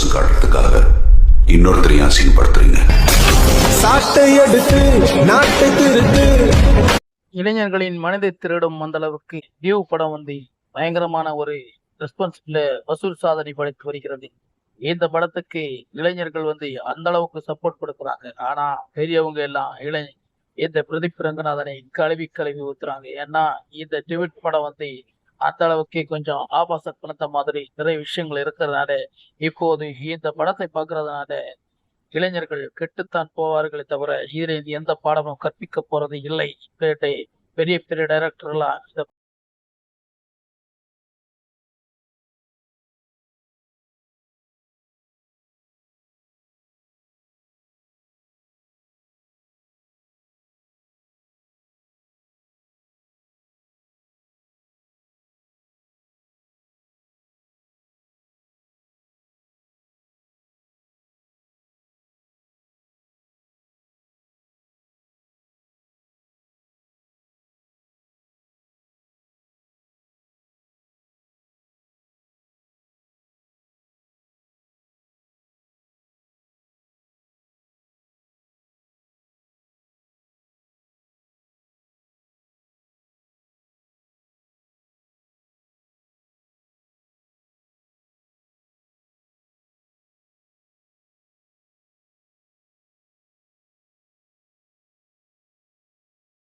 சந்தோஷம் காட்டுறதுக்காக இன்னொருத்தரையும் அசிங்கப்படுத்துறீங்க. சாட்டை எடுத்து நாட்டை திருத்து. இளைஞர்களின் மனதை திருடும் அந்த அளவுக்கு டியூ படம் வந்து பயங்கரமான ஒரு ரெஸ்பான்ஸ்ல வசூல் சாதனை படைத்து வருகிறது. இந்த படத்துக்கு இளைஞர்கள் வந்து அந்த அளவுக்கு சப்போர்ட் கொடுக்குறாங்க. ஆனா பெரியவங்க எல்லாம் இந்த பிரதீப் ரங்கநாதனை கழுவி கழுவி ஊத்துறாங்க. ஏன்னா இந்த டிவிட் படம் வந்து அந்த அளவுக்கு கொஞ்சம் ஆபாச பணத்த மாதிரி நிறைய விஷயங்கள் இருக்கிறதுனால இப்போது இந்த படத்தை பார்க்கறதுனால இளைஞர்கள் கெட்டுத்தான் போவார்களே தவிர இதில் எந்த பாடமும் கற்பிக்க போறது இல்லை. பெரிய பெரிய டைரக்டர்லாம்